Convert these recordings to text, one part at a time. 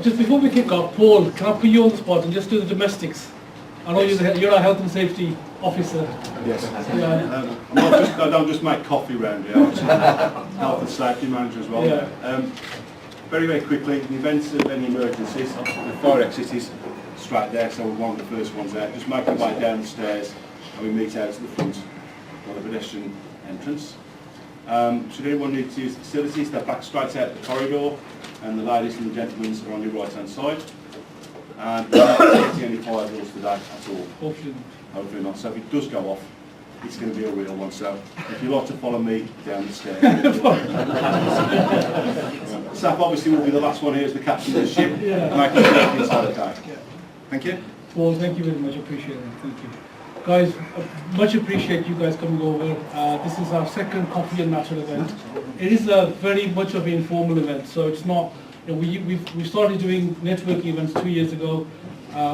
just before we kick off, Paul, can I put you on the spot and just do the domestics? I know you're a health and safety officer. Yes. Yeah. I don't just make coffee around here. I'm health and safety manager as well. Yeah. Very, very quickly, in the event of any emergencies, the fire exit is straight there, so we're one of the first ones there. Just make your way down the stairs and we meet out at the front of the pedestrian entrance. Should anyone need to use the facilities, they're back straight out the corridor, and the ladies and the gentlemen are on your right hand side. And we're not expecting any fire drills today at all. Hopefully not. So if it does go off, it's going to be a real one. So if you'd like to follow me down the stairs. Saf obviously will be the last one here as the captain of the ship. Making sure everything's okay. Thank you. Well, thank you very much. Appreciate it. Thank you. Guys, much appreciate you guys coming over. This is our second Coffee and Natter event. It is a very much of an informal event, so it's not. You know, we started doing networking events 2 years ago,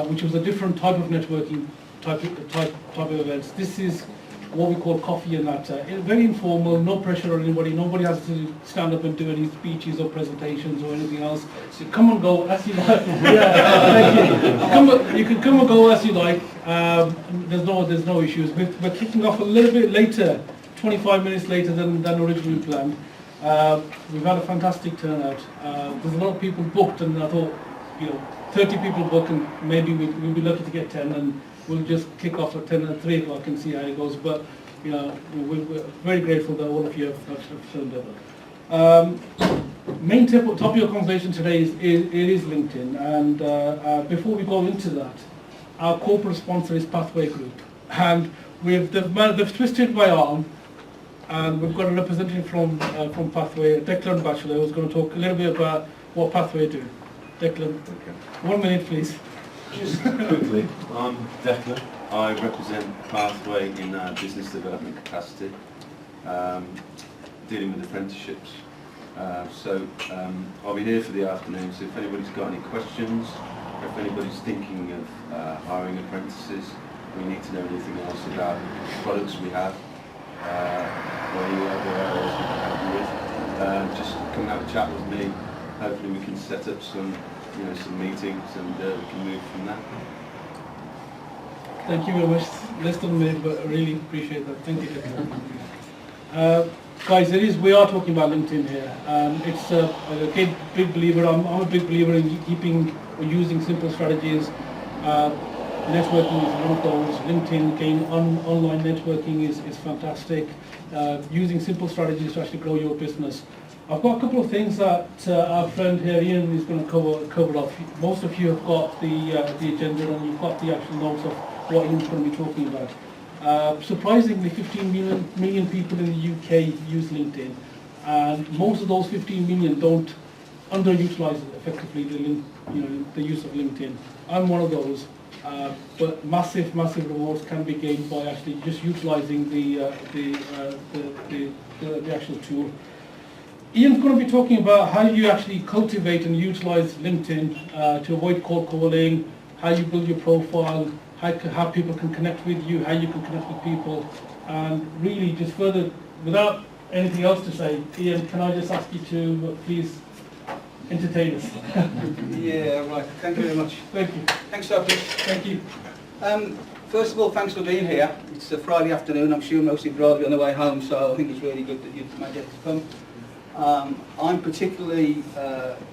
which was a different type of networking type of events. This is what we call Coffee and Natter. It's very informal, no pressure on anybody. Nobody has to stand up and do any speeches or presentations or anything else. So come and go as you like. You can come and go as you like. There's no issues. We're kicking off a little bit later, 25 minutes later than originally planned. We've had a fantastic turnout. There's a lot of people booked, and I thought, 30 people booked, and maybe we'll be lucky to get 10, and we'll just kick off at 10 and 3 o'clock and see how it goes. But we're very grateful that all of you have turned up. Main topic of your conversation today is LinkedIn, and before we go into that, our corporate sponsor is Pathway Group, and they've twisted my arm. And we've got a representative from Pathway, Declan Batchelor, who's going to talk a little bit about what Pathway do. Declan, 1 minute please. Just quickly, I'm Declan. I represent Pathway in our business development capacity, dealing with apprenticeships. I'll be here for the afternoon, so if anybody's got any questions, or if anybody's thinking of hiring apprentices, we need to know anything else about the products we have, or any other areas we can help you with, just come and have a chat with me. Hopefully we can set up some meetings, and we can move from that. Thank you very much. Less than a minute, but I really appreciate that. Thank you. Guys, we are talking about LinkedIn here. It's a big believer. I'm a big believer in keeping or using simple strategies. Networking is one of those. LinkedIn, again, online networking is fantastic. Using simple strategies to actually grow your business. I've got a couple of things that our friend here, Ian, is going to cover off. Most of you have got the agenda, and you've got the actual notes of what Ian's going to be talking about. Surprisingly, 15 million people in the UK use LinkedIn, and most of those 15 million don't underutilize effectively the use of LinkedIn. I'm one of those. But massive rewards can be gained by actually just utilizing the actual tool. Ian's going to be talking about how you actually cultivate and utilize LinkedIn to avoid cold calling, how you build your profile, how people can connect with you, how you can connect with people, and really just further, without anything else to say, Ian, can I just ask you to please entertain us? Yeah, right. Thank you very much. Thank you. Thanks, Sophie. Thank you. First of all, thanks for being here. It's a Friday afternoon. I'm sure most of you will be on the way home, so I think it's really good that you've made it to come. I'm particularly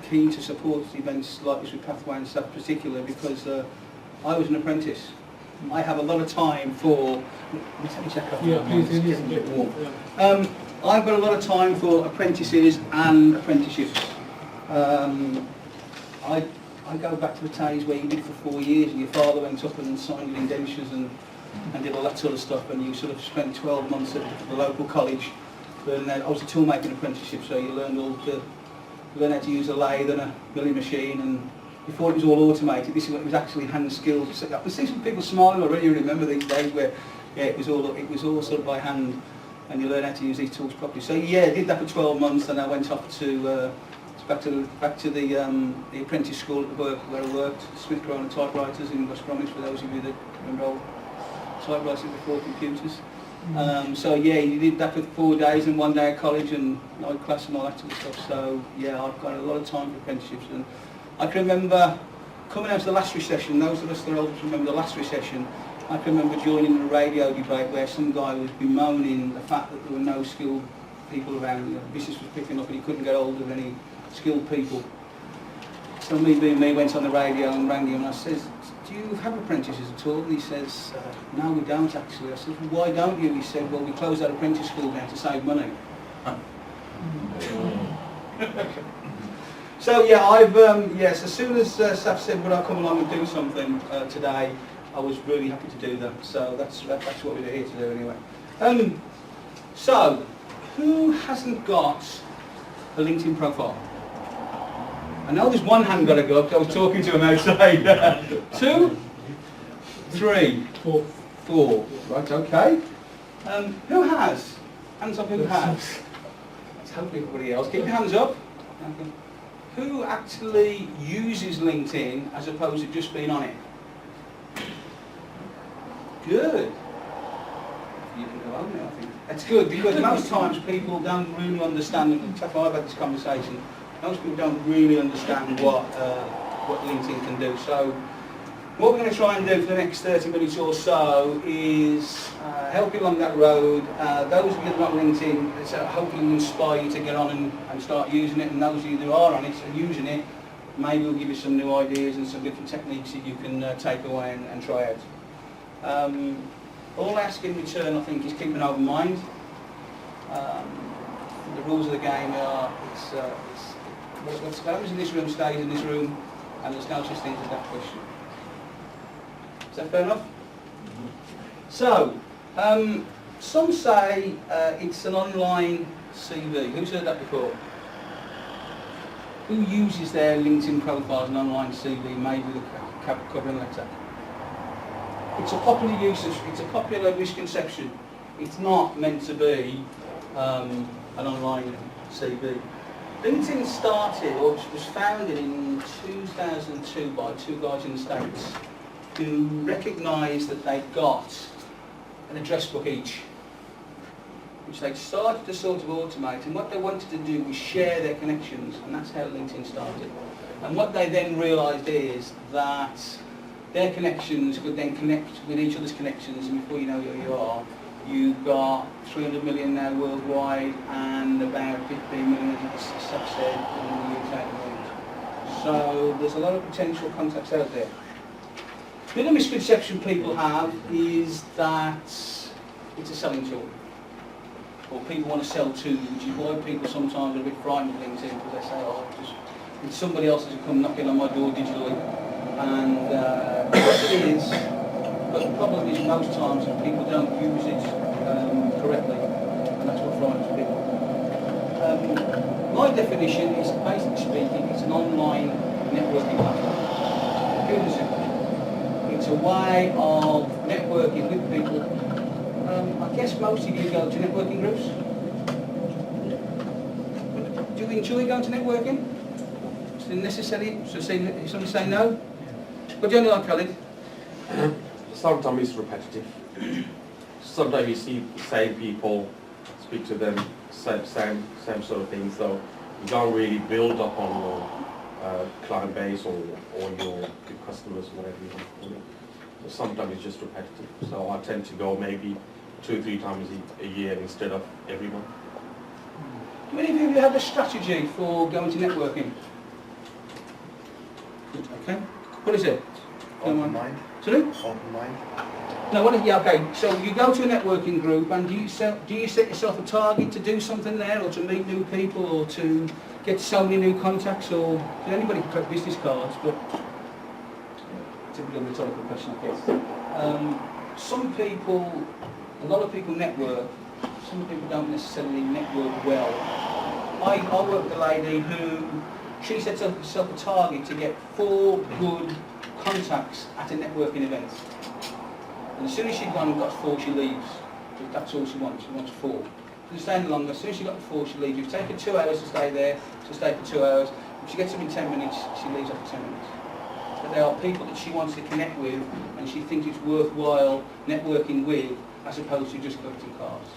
keen to support events like this with Pathway and stuff, particularly because I was an apprentice. I have a lot of time for. Let me check up. Yeah, please. It is a bit warm. I've got a lot of time for apprentices and apprenticeships. I go back to the days where you did for 4 years and your father went up and signed your indentures and did all that sort of stuff, and you sort of spent 12 months at the local college. I was a toolmaking apprenticeship, so you learned learn how to use a lathe and a milling machine, and before it was all automated, this was actually hand skills. I can see some people smiling already. Remember these days where it was all sort of by hand, and you learn how to use these tools properly. So yeah, I did that for 12 months, and I went off to back to the apprentice school at the work where I worked, Smith Corona typewriters in West Bromwich, for those of you that enrolled typewriters before computers. So yeah, you did that for 4 days and 1 day at college and night class and all that sort of stuff. So yeah, I've got a lot of time for apprenticeships, and I can remember coming out of the last recession, those of us that are older remember the last recession. I can remember joining a radio debate where some guy was bemoaning the fact that there were no skilled people around. The business was picking up and he couldn't get hold of any skilled people. So me being me went on the radio and rang him and I says, do you have apprentices at all? And he says, no, we don't actually. I said, well, why don't you? He said, well, we closed our apprentice school down to save money. So yeah, I've yes. As soon as Saf said, "Would I come along and do something today?" I was really happy to do that. So that's what we're here to do anyway. So, who hasn't got a LinkedIn profile? I know there's one hand got to go up. I was talking to him outside. 2, 3, 4. Right. Okay. Who has? Hands up. Who has? Let's hope everybody else. Keep your hands up. Okay. Who actually uses LinkedIn as opposed to just being on it? Good. You can go home now, I think. That's good, because most times people don't really understand, and I've had this conversation, most people don't really understand what LinkedIn can do. So what we're going to try and do for the next 30 minutes or so is help you along that road. Those of you that are on LinkedIn, it's hopefully will inspire you to get on and start using it, and those of you that are on it and using it, maybe we'll give you some new ideas and some different techniques that you can take away and try out. All I ask in return, I think, is keep an open mind. The rules of the game are, what happens in this room stays in this room, and there's no such thing as that question. Is that fair enough? So, some say it's an online CV. Who's heard that before? Who uses their LinkedIn profile as an online CV, maybe with a covering letter? It's a popular usage, it's a popular misconception. It's not meant to be an online CV. LinkedIn started, or was founded in 2002 by 2 guys in the States who recognised that they'd got an address book each, which they started to sort of automate, and what they wanted to do was share their connections, and that's how LinkedIn started. And what they then realised is that their connections could then connect with each other's connections, and before you know who you are, you've got 300 million now worldwide and about 15 million, as Seth said, in the UK. So there's a lot of potential contacts out there. The other misconception people have is that it's a selling tool, or people want to sell to you, which is why people sometimes are a bit frightened of LinkedIn, because they say, oh, it's somebody else has come knocking on my door digitally. And yes, it is, but the problem is most times people don't use it correctly, and that's what frightens people. My definition is, basically speaking, it's an online networking platform. Good as it. It's a way of networking with people. I guess most of you go to networking groups. Do you enjoy going to networking? Is it necessary? So somebody say no? What do you only like, Khalid? Sometimes it's repetitive. Sometimes you see the same people, speak to them, same sort of things, so you don't really build up on your client base or your customers, whatever you want to call it. So sometimes it's just repetitive. So I tend to go maybe 2 or 3 times a year instead of every month. Do any of you have a strategy for going to networking? Okay. What is it? Open mind. Sorry? Open mind. No, what is, yeah, okay. So you go to a networking group, and do you set yourself a target to do something there, or to meet new people, or to get so many new contacts, or anybody can collect business cards, but it's a bit of a rhetorical question, I guess. Some people, a lot of people network. Some people don't necessarily network well. I work with a lady who, she sets herself a target to get 4 good contacts at a networking event. And as soon as she's gone and got 4, she leaves. That's all she wants. She wants 4. She's staying longer. As soon as she got the 4, she leaves. If you take her 2 hours to stay there, she'll stay for 2 hours. If she gets them in 10 minutes, she leaves after 10 minutes. But there are people that she wants to connect with, and she thinks it's worthwhile networking with, as opposed to just collecting cards.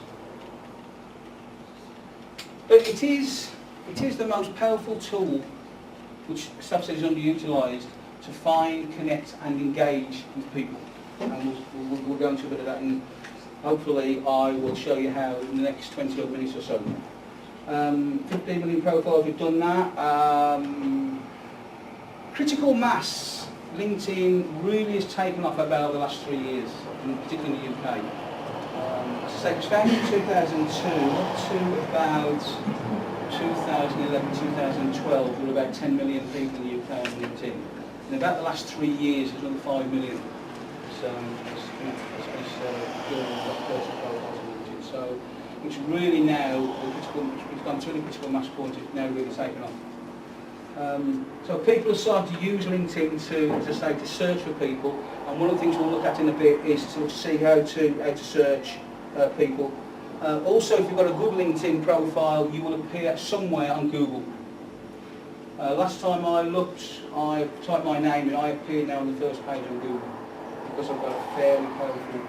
But it is the most powerful tool which staff says is underutilised, to find, connect and engage with people. And we'll go into a bit of that, and hopefully I will show you how in the next 20 odd minutes or so. 15 million profiles, we've done that. Critical mass, LinkedIn really has taken off about over the last 3 years, particularly in the UK. So it was founded in 2002, up to about 2011, 2012, there were about 10 million people in the UK on LinkedIn. In about the last 3 years, there's another 5 million. So it's building up personal profiles on LinkedIn. So it's really now, it's gone through the critical mass point, it's now really taken off. So people have started to use LinkedIn to, as I say, to search for people. And one of the things we'll look at in a bit is to see how to search people. Also, if you've got a good LinkedIn profile, you will appear somewhere on Google. Last time I looked, I typed my name and I appeared now on the first page on Google because I've got a fairly powerful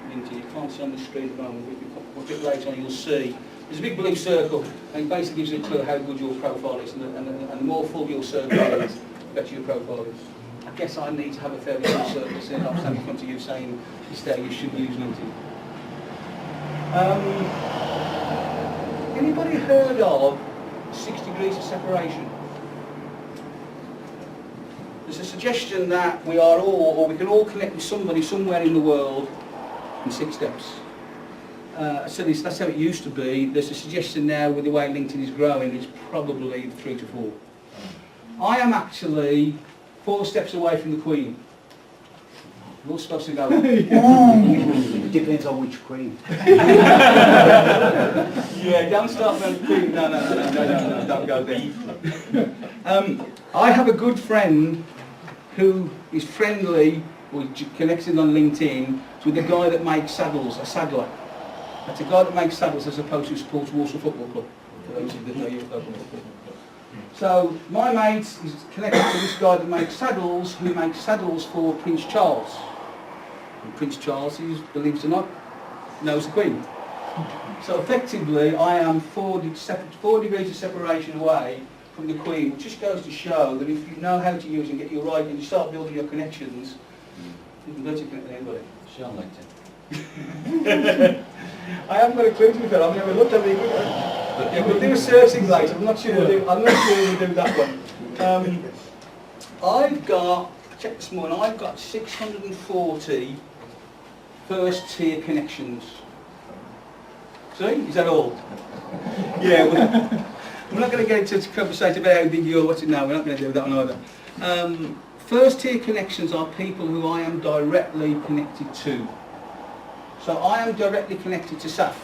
LinkedIn. You can't see on the screen at the moment, but a bit later on you'll see. There's a big blue circle, and it basically gives you a clue how good your profile is, and the more full your circle is, the better your profile is. I guess I need to have a fairly full circle, so I'm standing in front of you saying, you should use LinkedIn. Anybody heard of 6 degrees of separation? There's a suggestion that we are all, or we can all connect with somebody somewhere in the world in 6 steps. So that's how it used to be. There's a suggestion now with the way LinkedIn is growing, it's probably 3 to 4. I am actually 4 steps away from the Queen. You're supposed to go. It depends on which Queen. Yeah, don't start with the Queen. No, don't go there. I have a good friend who is friendly, or connected on LinkedIn, with the guy that makes saddles, a saddler. That's a guy that makes saddles as opposed to supports Walsall Football Club. For those of you that know your local football. So my mate is connected to this guy that makes saddles, who makes saddles for Prince Charles. And Prince Charles, believe it or not, knows the Queen. So effectively, I am 4 degrees of separation away from the Queen, which just goes to show that if you know how to use and get your right, and you start building your connections, you can virtually connect with anybody. Sean LinkedIn. I haven't got a clue to be fair. I've never looked at it. Yeah, we'll do a searching later. I'm not sure we'll do that one. I've got, check this morning, I've got 640 first tier connections. See, is that all? Yeah, we're not going to get into a conversation about how big you are, what's it now, we're not going to do that one either. First tier connections are people who I am directly connected to. So I am directly connected to Saf.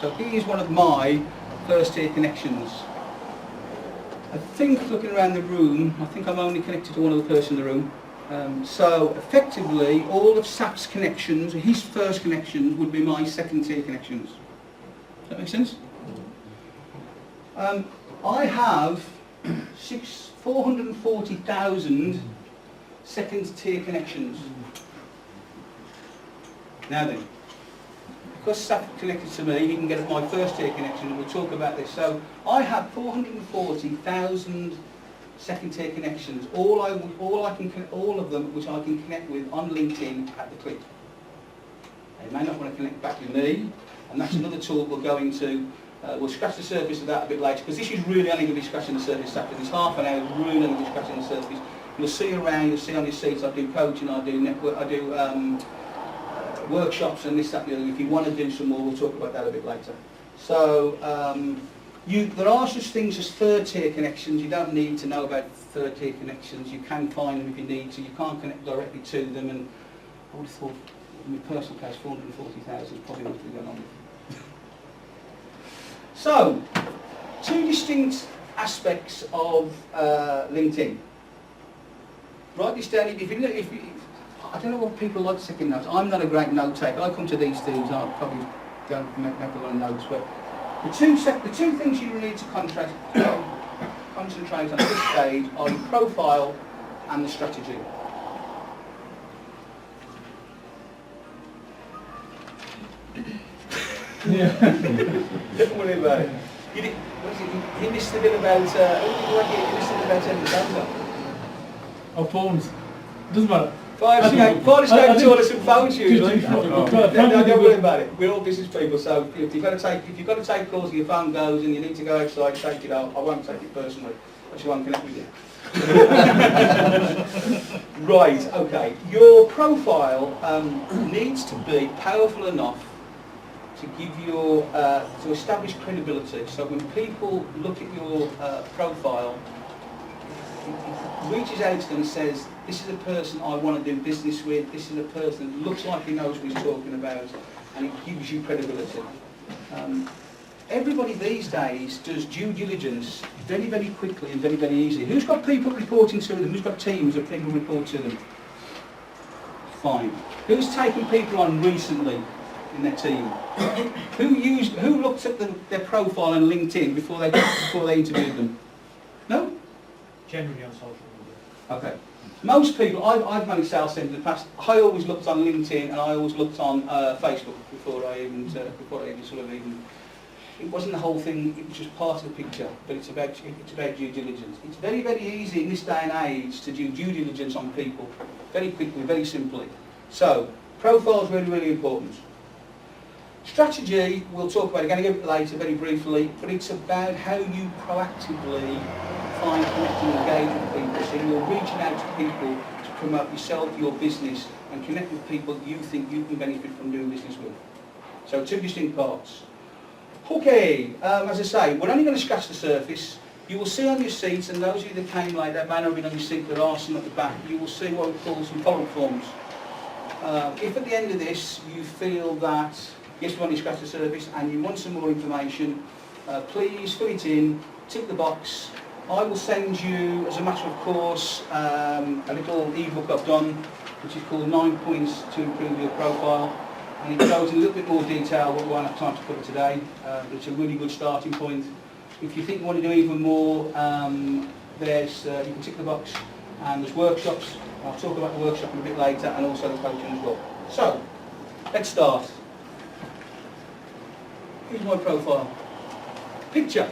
So he is one of my first tier connections. I think, looking around the room, I think I'm only connected to one other person in the room. So effectively, all of Saf's connections, his first connections, would be my second tier connections. Does that make sense? I have 440,000 second tier connections. Now then, because Saf connected to me, he can get my first tier connection, and we'll talk about this. So I have 440,000 second tier connections, all of them which I can connect with on LinkedIn at the click. They may not want to connect back with me, and that's another tool we'll go into. We'll scratch the surface of that a bit later, because this is really only going to be scratching the surface after this half an hour, really only going to be scratching the surface. You'll see around, you'll see on your seats, I do coaching, I do network, I do workshops and this, that and the other. If you want to do some more, we'll talk about that a bit later. So there are such things as third tier connections. You don't need to know about third tier connections. You can find them if you need to. You can't connect directly to them, and I would have thought, in my personal case, 440,000 is probably what we're going on with. So, 2 distinct aspects of LinkedIn. Write this down. I don't know what people like taking notes. I'm not a great note taker. I come to these things, I'll probably don't make a lot of notes, but the two things you need to concentrate on at this stage are your profile and the strategy. Don't worry about it. You did, what is it? You missed a bit about, who did you missed a bit about Henry Sandler? Our phones. Doesn't matter. Fire escape taught us some phone shoes, right? Oh. Don't worry about it. We're all business people, so if you've got to take calls and your phone goes and you need to go outside, take it out. I won't take it personally. I just won't connect with you. Right, okay. Your profile needs to be powerful enough to give your to establish credibility. So when people look at your profile, it reaches out to them and says, this is a person I want to do business with, this is a person that looks like he knows what he's talking about, and it gives you credibility. Everybody these days does due diligence very, very quickly and very, very easily. Who's got people reporting to them? Who's got teams of people report to them? Fine. Who's taken people on recently in their team? Who looked at their profile on LinkedIn before they interviewed them? No? Generally on social media. Okay. Most people, I've managed sales centres in the past. I always looked on LinkedIn and I always looked on Facebook before I even sort of even. It wasn't the whole thing. It was just part of the picture. But it's about due diligence. It's very, very easy in this day and age to do due diligence on people, very quickly, very simply. So profile is really, really important. Strategy, we'll talk about again a bit later, very briefly. But it's about how you proactively find, connect and engage with people. So you're reaching out to people to promote yourself, your business, and connect with people that you think you can benefit from doing business with. So two distinct parts. Okay, as I say, we're only going to scratch the surface. You will see on your seats, and those of you that came late, that may not have been on your seat, there are some at the back, you will see what we call some follow-up forms. If at the end of this you feel that, yes, we've only scratched the surface, and you want some more information, please fill it in, tick the box. I will send you, as a matter of course, a little e-book I've done, which is called 9 Points to Improve Your Profile. And it goes in a little bit more detail, what we won't have time to cover today. But it's a really good starting point. If you think you want to do even more, you can tick the box. And there's workshops. I'll talk about the workshop a bit later, and also the coaching as well. So, let's start. Here's my profile. Picture.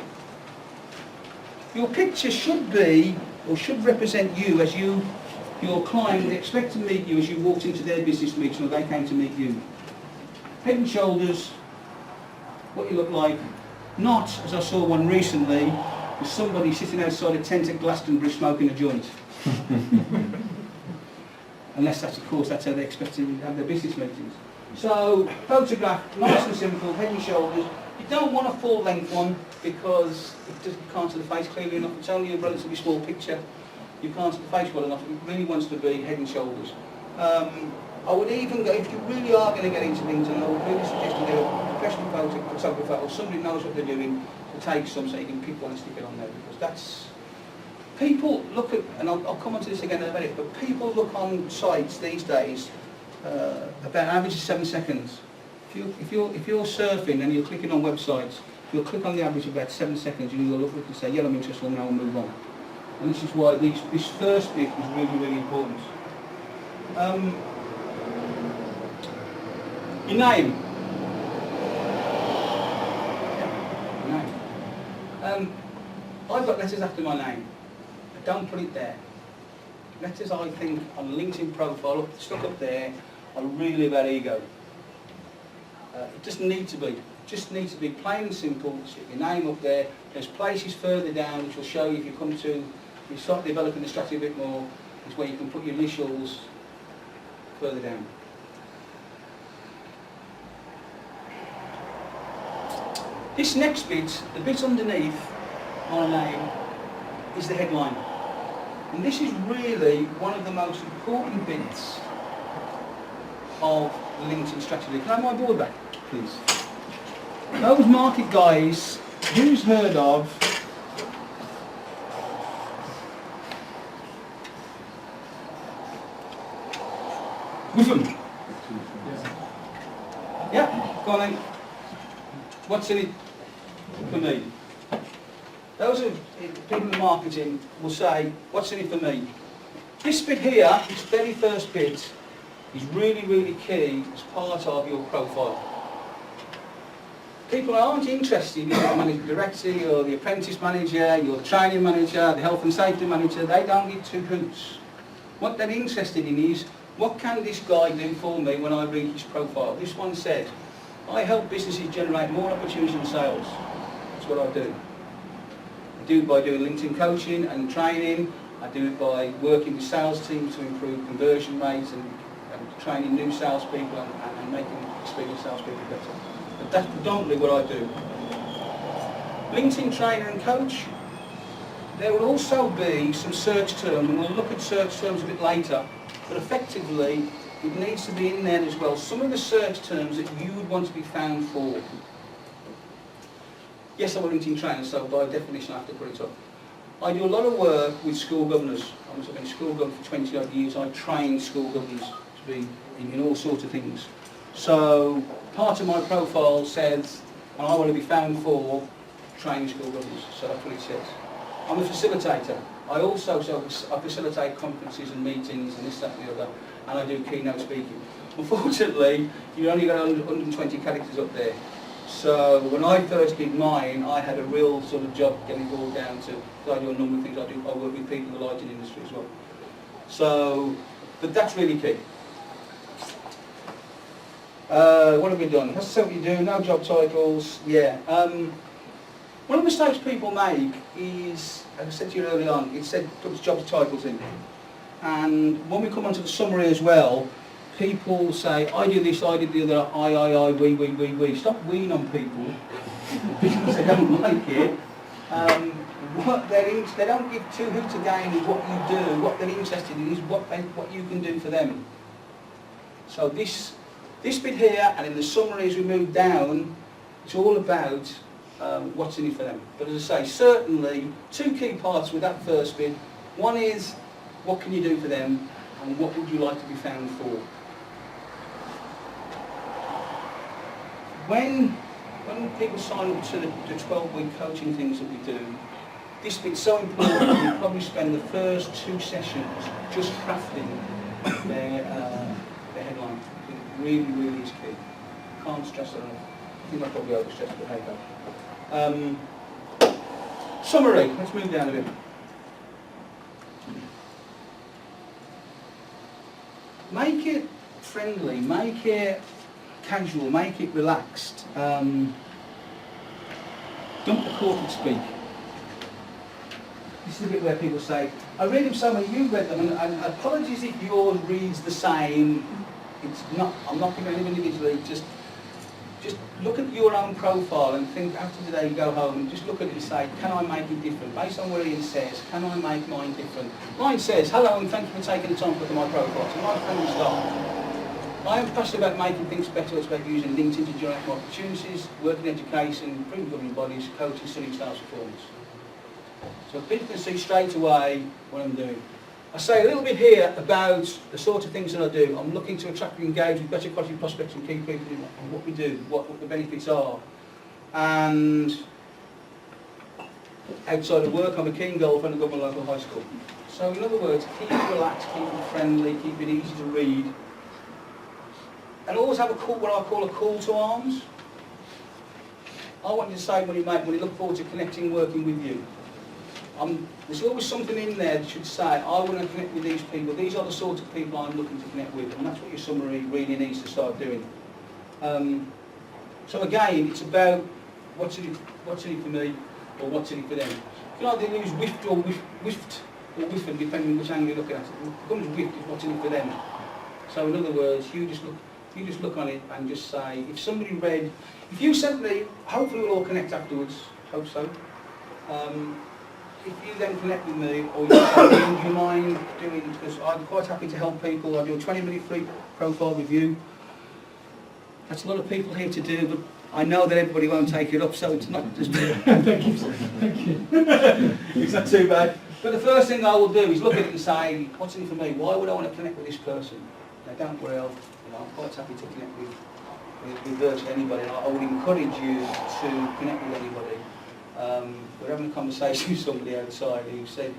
Your picture should be, or should represent you as your client would expect to meet you as you walked into their business meeting or they came to meet you. Head and shoulders, what you look like. Not, as I saw one recently, with somebody sitting outside a tent at Glastonbury smoking a joint. Unless that's, of course, that's how they expect to have their business meetings. So, photograph, nice and simple, head and shoulders. You don't want a full-length one because you can't see the face clearly enough. It's only a relatively small picture. You can't see the face well enough. It really wants to be head and shoulders. I would even go, if you really are going to get into things, and I would really suggest you get a professional photographer or somebody who knows what they're doing to take some so you can pick one and stick it on there, because that's... People look at, and I'll come on to this again in a minute, but people look on sites these days about average of 7 seconds. If you're surfing and you're clicking on websites, you'll click on the average of about 7 seconds and you'll look and say, yeah, I'm interested, now I'll move on. And this is why this first bit is really, really important. Your name. Your name. I've got letters after my name. I don't put it there. Letters, I think, on LinkedIn profile, stuck up there, are really about ego. It doesn't need to be. Just needs to be plain and simple. Stick your name up there. There's places further down which will show you if you start developing the strategy a bit more, is where you can put your initials further down. This next bit, the bit underneath my name, is the headline. And this is really one of the most important bits of the LinkedIn strategy. Can I have my board back, please? Those market guys, who's heard of Woofen? Yeah, go on then. What's in it for me? Those of people in marketing will say, what's in it for me? This bit here, this very first bit, is really, really key as part of your profile. people aren't interested in the managing director, or the apprentice manager, your training manager, the health and safety manager. They don't give two hoots. What they're interested in is, what can this guy do for me when I read his profile? This one said, I help businesses generate more opportunities and sales. That's what I do. I do it by doing LinkedIn coaching and training. I do it by working with sales teams to improve conversion rates and training new salespeople and making experienced salespeople better. But that's predominantly what I do. LinkedIn trainer and coach. There will also be some search terms, and we'll look at search terms a bit later, but effectively it needs to be in there as well. Some of the search terms that you would want to be found for. Yes, I'm a LinkedIn trainer, so by definition I have to put it up. I do a lot of work with school governors. I've been school governor for 20 odd years. I train school governors to be in all sorts of things. So part of my profile says, and I want to be found for training school governors, so that's what it says. I'm a facilitator. I also I facilitate conferences and meetings and this, that and the other, and I do keynote speaking. Unfortunately, you only got 120 characters up there. So when I first did mine, I had a real sort of job getting it all down to, I do a number of things. I work with people in the lighting industry as well. So, but that's really key. What have we done? That's what you do, no job titles, yeah. One of the mistakes people make is, as I said to you early on, it said puts job titles in. And when we come onto the summary as well, people say, I do this, I do the other, I, we. Stop weeing on people because they don't like it. They don't give two hoots again with what you do. What they're interested in is what you can do for them. So this bit here, and in the summary as we move down, it's all about what's in it for them. But as I say, certainly two key parts with that first bit. One is, what can you do for them, and what would you like to be found for? When people sign up to the 12-week coaching things that we do, this bit's so important. We probably spend the first 2 sessions just crafting their headline. It really, really is key. Can't stress it enough. I think I probably overstressed, but hey go. Summary. Let's move down a bit. Make it friendly. Make it casual, make it relaxed. Don't the corporate speak. This is the bit where people say, I read them somewhere, you've read them, and apologies if yours reads the same. It's not, I'm not giving anyone individually, just look at your own profile and think after today you go home and just look at it and say, can I make it different? Based on what Ian says, can I make mine different? Mine says, hello and thank you for taking the time to look at my profile. So my friendly start. I am passionate about making things better. It's about using LinkedIn to generate more opportunities, work in education, improving governing bodies, coaching, studying sales performance. So people can see straight away what I'm doing. I say a little bit here about the sort of things that I do. I'm looking to attract and engage with better quality prospects and key people in what we do, what the benefits are. And outside of work, I'm a keen golfer and I go to my local high school. So in other words, keep it relaxed, keep it friendly, keep it easy to read. And always have what I call a call to arms. I want you to say when you look forward to connecting, working with you. There's always something in there that should say, I want to connect with these people. These are the sort of people I'm looking to connect with. And that's what your summary really needs to start doing. So again, it's about what's in it for me, or what's in it for them. You can either use whiffed or whiffed, depending on which angle you're looking at it. It becomes whiffed is what's in it for them. So in other words, you just look on it and just say, if somebody read, if you sent me, hopefully we'll all connect afterwards, hope so. If you then connect with me, or you say, do you mind doing, because I'm quite happy to help people, I do a 20-minute free profile review. That's a lot of people here to do, but I know that everybody won't take it up, so it's not just Thank you. Thank you. it's not too bad. But the first thing I will do is look at it and say, what's in it for me? Why would I want to connect with this person? Now don't worry, I'm quite happy to connect with virtually anybody. I would encourage you to connect with anybody. We're having a conversation with somebody outside who said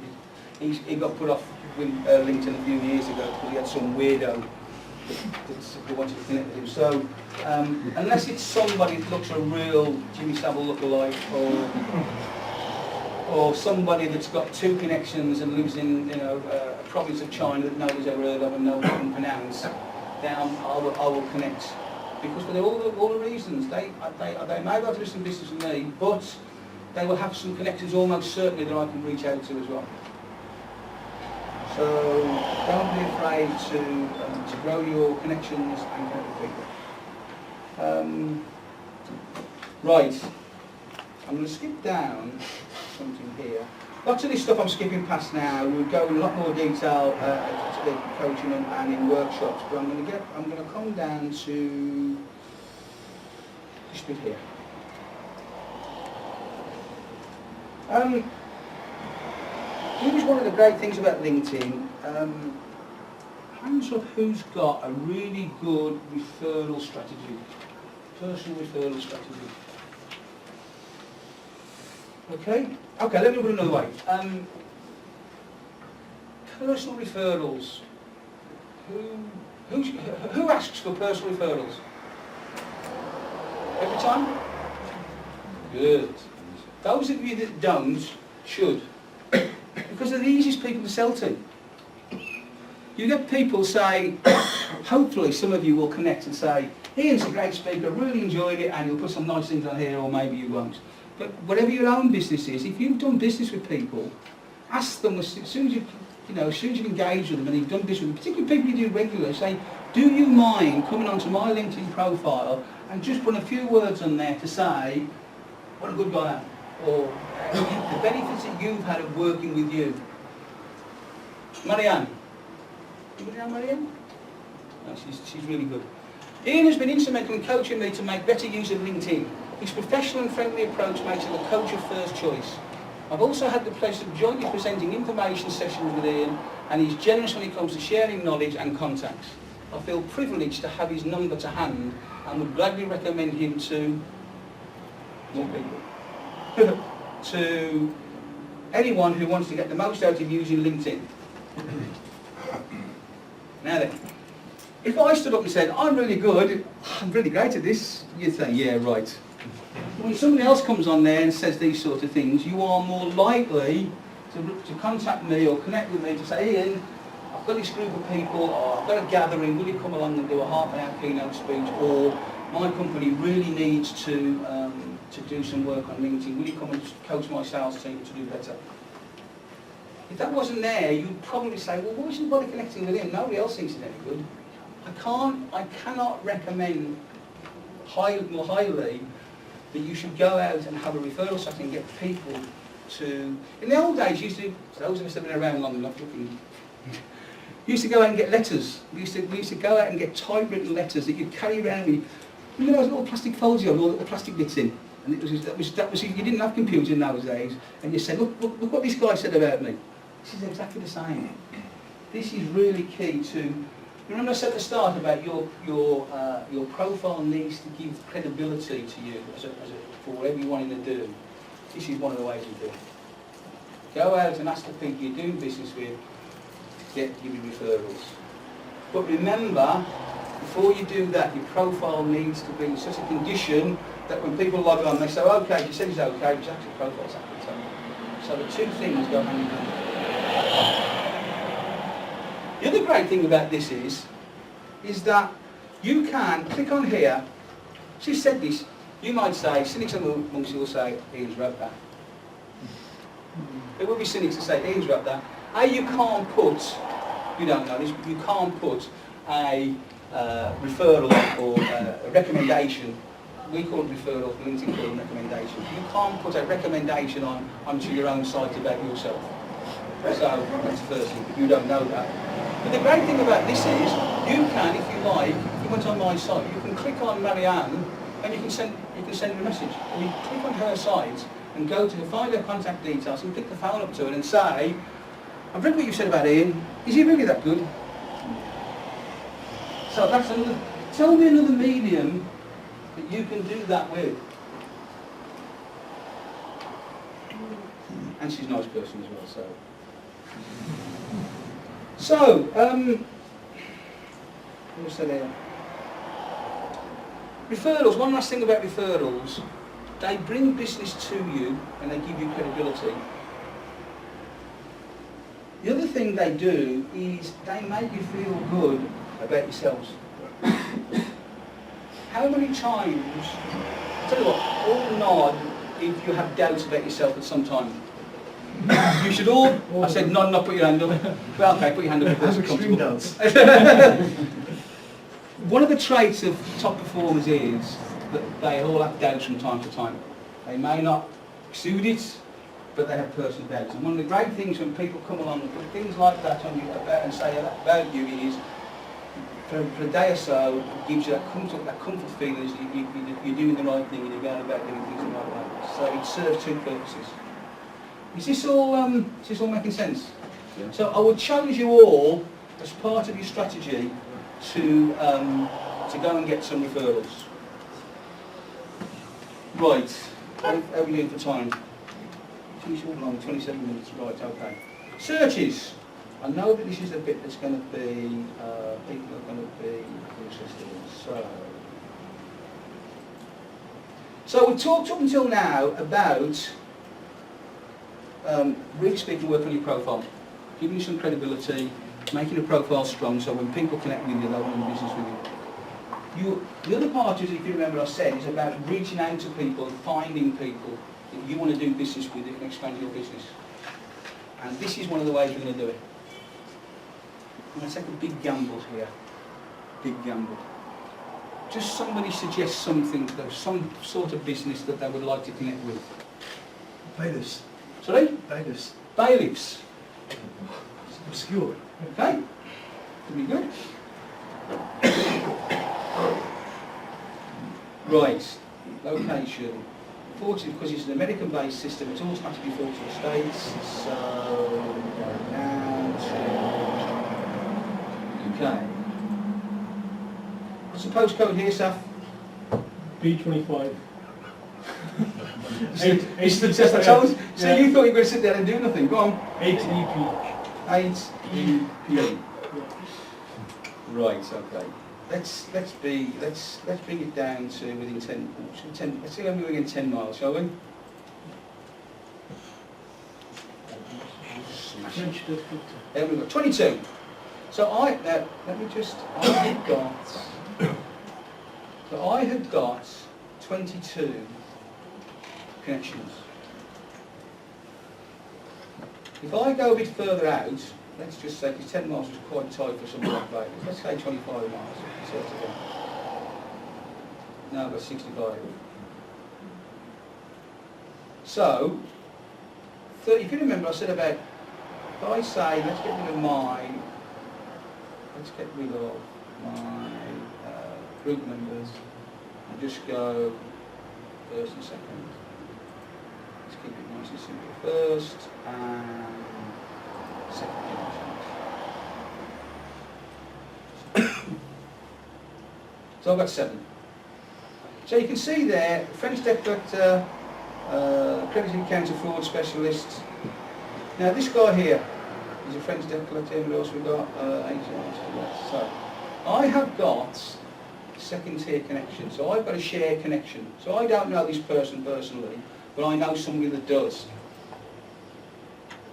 he got put off with LinkedIn a few years ago because he had some weirdo that wanted to connect with him. So, unless it's somebody that looks a real Jimmy Savile lookalike, or somebody that's got 2 connections and lives in, you know, a province of China that nobody's ever heard of and nobody can pronounce, then I will connect. Because for all the reasons, they may be able to do some business with me, but they will have some connections almost certainly that I can reach out to as well. So don't be afraid to grow your connections and connect with people. Right, I'm going to skip down something here. Lots of this stuff I'm skipping past now. We'll go in a lot more detail at coaching and in workshops, but I'm going to come down to this bit here. Here's one of the great things about LinkedIn. Hands up who's got a really good referral strategy, personal referral strategy. Okay, let me put it another way. Personal referrals. Who asks for personal referrals? Every time? Good. Those of you that don't should. Because they're the easiest people to sell to. You get people say, hopefully some of you will connect and say, Ian's a great speaker, really enjoyed it, and you'll put some nice things on here, or maybe you won't. But whatever your own business is, if you've done business with people, ask them as soon as you've engaged with them and you've done business with them, particularly people you do regularly, say, do you mind coming onto my LinkedIn profile and just put a few words on there to say, what a good guy I am, or the benefits that you've had of working with you. Marianne. You know Marianne? No, she's really good. Ian has been instrumental in coaching me to make better use of LinkedIn. His professional and friendly approach makes him the coach of first choice. I've also had the pleasure of jointly presenting information sessions with Ian, and he's generous when it comes to sharing knowledge and contacts. I feel privileged to have his number to hand and would gladly recommend him to more people. To anyone who wants to get the most out of using LinkedIn. Now then, if I stood up and said, I'm really good, I'm really great at this, you'd say, yeah, right. When somebody else comes on there and says these sort of things, you are more likely to contact me or connect with me to say, Ian, I've got this group of people, or I've got a gathering, will you come along and do a half-an-hour keynote speech, or my company really needs to do some work on LinkedIn, will you come and coach my sales team to do better? If that wasn't there, you'd probably say, well, why should you bother connecting with him? Nobody else thinks it's any good. I cannot recommend more highly that you should go out and have a referral site and get people to... In the old days, those of us that have been around long enough looking, used to go out and get letters. We used to go out and get typewritten letters that you'd carry around with, you know, those little plastic folds you have, all the plastic bits in. And that was you didn't have computers in those days, and you said, look what this guy said about me. This is exactly the same. This is really key to... Remember I said at the start about your profile needs to give credibility to you for whatever you're wanting to do. This is one of the ways you do it. Go out and ask the people you're doing business with, give you referrals. But remember, before you do that, your profile needs to be in such a condition that when people log on, they say, okay, you said it's okay, but actually profile's happened. So the two things go hand in hand. The other great thing about this is that you can click on here. She said this. You might say, cynics amongst you will say, Ian's wrote that. There will be cynics that say, Ian's wrote that. You can't put, you don't know this, but you can't put a referral or a recommendation. We call it referral, LinkedIn call it recommendation. You can't put a recommendation onto your own site about yourself. So that's the first thing, you don't know that. But the great thing about this is, you can, if you like, if you went on my site, you can click on Marianne and you can send her a message. And you click on her site and go to find her contact details and pick the phone up to her and say, I've read what you said about Ian, is he really that good? So that's another, tell me another medium that you can do that with. And she's a nice person as well, so. So, What's that here? Referrals, one last thing about referrals. They bring business to you and they give you credibility. The other thing they do is they make you feel good about yourselves. How many times, I'll tell you what, all nod if you have doubts about yourself at some time. You should all, I said nod, not put your hand up. Well, okay, put your hand up if that's Extreme comfortable. dance. One of the traits of top performers is that they all have doubts from time to time. They may not exude it, but they have personal doubts. And one of the great things when people come along and put things like that on you and say about you is, for a day or so, it gives you that comfort feeling is you're doing the right thing and you're going about doing things the right way. So it serves two purposes. Is this all making sense? Yeah. So I would challenge you all, as part of your strategy, to go and get some referrals. Right, how are we doing for time? Finish all long, 27 minutes, right, okay. Searches. I know that this is a bit that's going to be, people are going to be interested in. So we've talked up until now about really speaking work on your profile, giving you some credibility, making a profile strong so when people connect with you, they want to do business with you. The other part is, if you remember I said, is about reaching out to people and finding people that you want to do business with and expand your business. And this is one of the ways we're going to do it. I'm going to take a big gamble here. Big gamble. Just somebody suggest something, some sort of business that they would like to connect with. Bailiffs. Sorry? Bailiffs. Bailiffs. Obscure. Okay. Pretty good. Right. Location. 40, because it's an American-based system, it's almost has to be 40 states. So now to UK. What's the postcode here, Saf? B25. It's the test I told. So you thought you were going to sit there and do nothing. Go on. 8EP. 8EP. Right. Okay. Let's bring it down to within 10. Let's see when we're within 10 miles, shall we? Smash it. There we go. 22. So I had got 22 connections. If I go a bit further out, let's just say, because 10 miles is quite tight for something like that. Let's say 25 miles. Now I've got 65. So, if you remember, I said about, if I say, let's get rid of my group members, and just go first and second. Let's keep it nice and simple. First and second connections. So I've got 7. So you can see there, French debt collector, accredited counter fraud specialist. Now this guy here is a French debt collector. What else we got? 18. So I have got second tier connection. So I've got a shared connection. So I don't know this person personally, but I know somebody that does.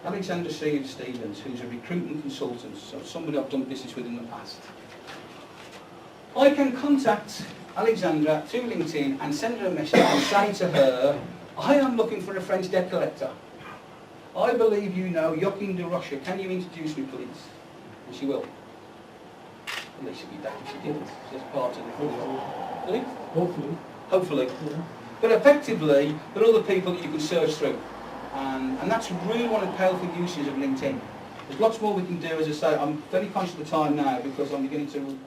Alexander Stevens, who's a recruitment consultant, so somebody I've done business with in the past. I can contact Alexandra through LinkedIn and send her a message and say to her, I am looking for a French debt collector. I believe you know Joachim de Rocha. Can you introduce me, please? And she will. At least she'd be back if she didn't. That's part of the Hopefully. Hopefully. Yeah. But effectively, there are other people that you can search through. And that's really one of the powerful uses of LinkedIn. There's lots more we can do. As I say, I'm very conscious of the time now because I'm beginning to